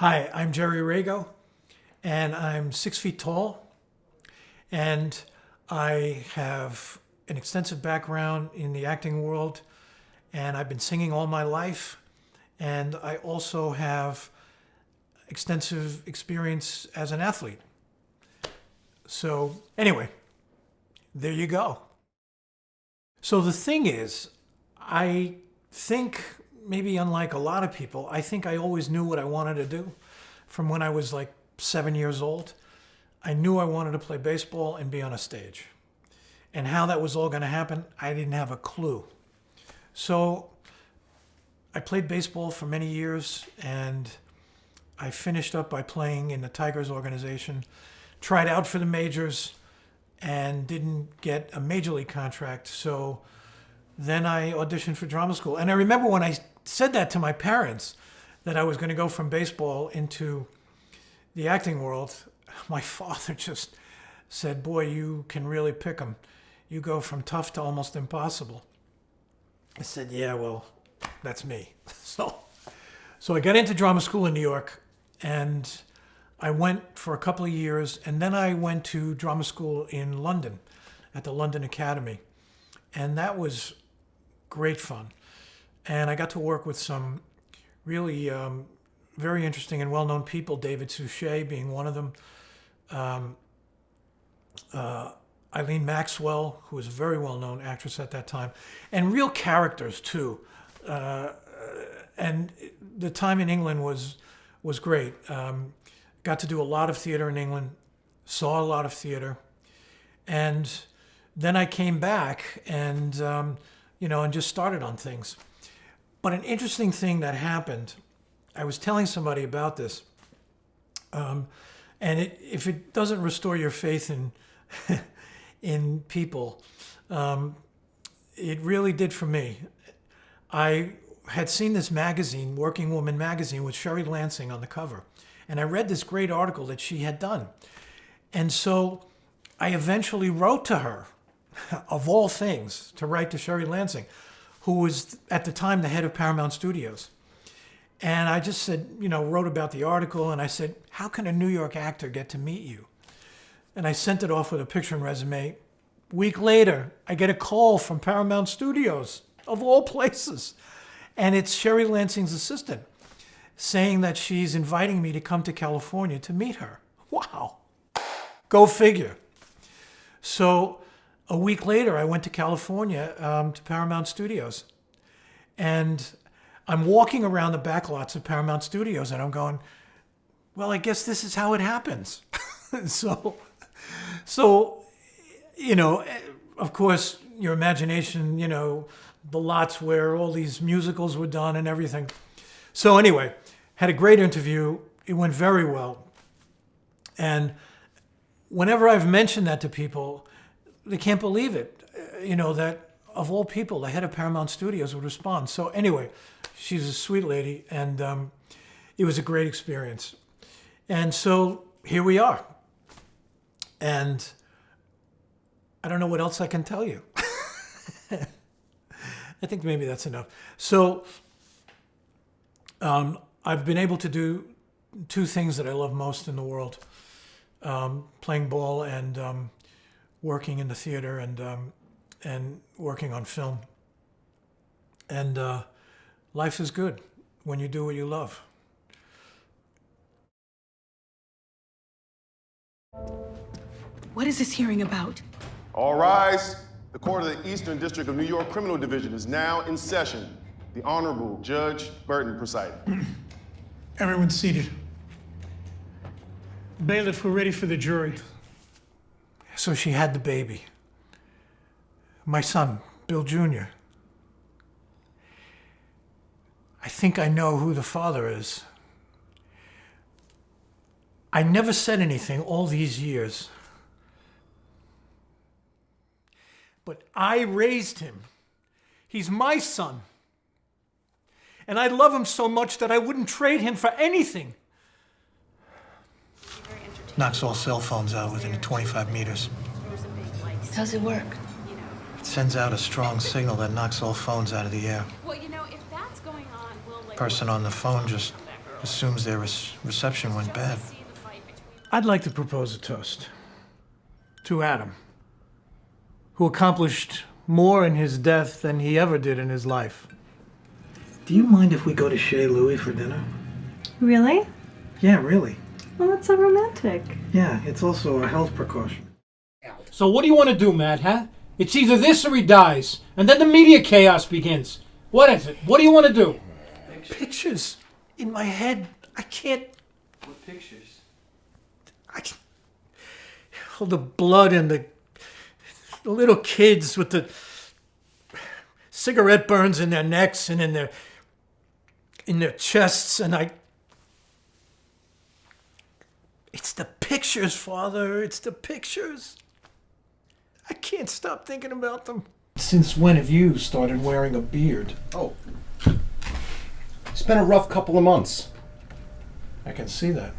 Hi, I'm Jerry Rago, and I'm 6 feet tall, and I have an extensive background in the acting world, and I've been singing all my life, and I also have extensive experience as an athlete. So anyway, there you go. So the thing is, I think maybe unlike a lot of people, I think I always knew what I wanted to do from when I was like 7 years old. I knew I wanted to play baseball and be on a stage. And how that was all going to happen, I didn't have a clue. So I played baseball for many years, and I finished up by playing in the Tigers organization, tried out for the majors, and didn't get a major league contract. So then I auditioned for drama school. And I remember when I said that to my parents, that I was going to go from baseball into the acting world, my father just said, "Boy, you can really pick 'em. You go from tough to almost impossible." I said, "Yeah, well, that's me." So I got into drama school in New York, and I went for a couple of years, and then I went to drama school in London at the London Academy. And that was great fun. And I got to work with some really very interesting and well-known people, David Suchet being one of them, Eileen Maxwell, who was a very well-known actress at that time, and real characters too. And the time in England was great. Got to do a lot of theater in England, saw a lot of theater, and then I came back and and just started on things. But an interesting thing that happened, I was telling somebody about this, and if it doesn't restore your faith in in people, it really did for me. I had seen this magazine, Working Woman magazine, with Sherry Lansing on the cover, and I read this great article that she had done. And so I eventually wrote to her, of all things, to write to Sherry Lansing, who was at the time the head of Paramount Studios. And I just said, wrote about the article, and I said, "How can a New York actor get to meet you?" And I sent it off with a picture and resume. Week later, I get a call from Paramount Studios, of all places. And it's Sherry Lansing's assistant saying that she's inviting me to come to California to meet her. Wow. Go figure. So a week later, I went to California to Paramount Studios. And I'm walking around the back lots of Paramount Studios, and I'm going, well, I guess this is how it happens. So, of course, your imagination, the lots where all these musicals were done and everything. So anyway, had a great interview. It went very well. And whenever I've mentioned that to people, they can't believe it, that of all people, the head of Paramount Studios would respond. So anyway, she's a sweet lady, and it was a great experience. And so here we are. And I don't know what else I can tell you. I think maybe that's enough. So I've been able to do two things that I love most in the world, playing ball and working in the theater and working on film. And life is good when you do what you love. What is this hearing about? All rise. The Court of the Eastern District of New York Criminal Division is now in session. The Honorable Judge Burton presiding. Everyone seated. Bailiff, we're ready for the jury. So she had the baby. My son, Bill Jr. I think I know who the father is. I never said anything all these years. But I raised him. He's my son. And I love him so much that I wouldn't trade him for anything. Knocks all cell phones out within 25 meters. How's it work? It sends out a strong signal that knocks all phones out of the air. Well, if that's going on, we'll Person on the phone just assumes their reception went bad. I'd like to propose a toast to Adam, who accomplished more in his death than he ever did in his life. Do you mind if we go to Chez Louis for dinner? Really? Yeah, really. Well, that's so romantic. Yeah, it's also a health precaution. So what do you want to do, Matt, huh? It's either this or he dies, and then the media chaos begins. What is it? What do you want to do? Pictures in my head. I can't. What pictures? All the blood and the little kids with the cigarette burns in their necks and in their chests, and it's the pictures, Father. It's the pictures. I can't stop thinking about them. Since when have you started wearing a beard? Oh. It's been a rough couple of months. I can see that.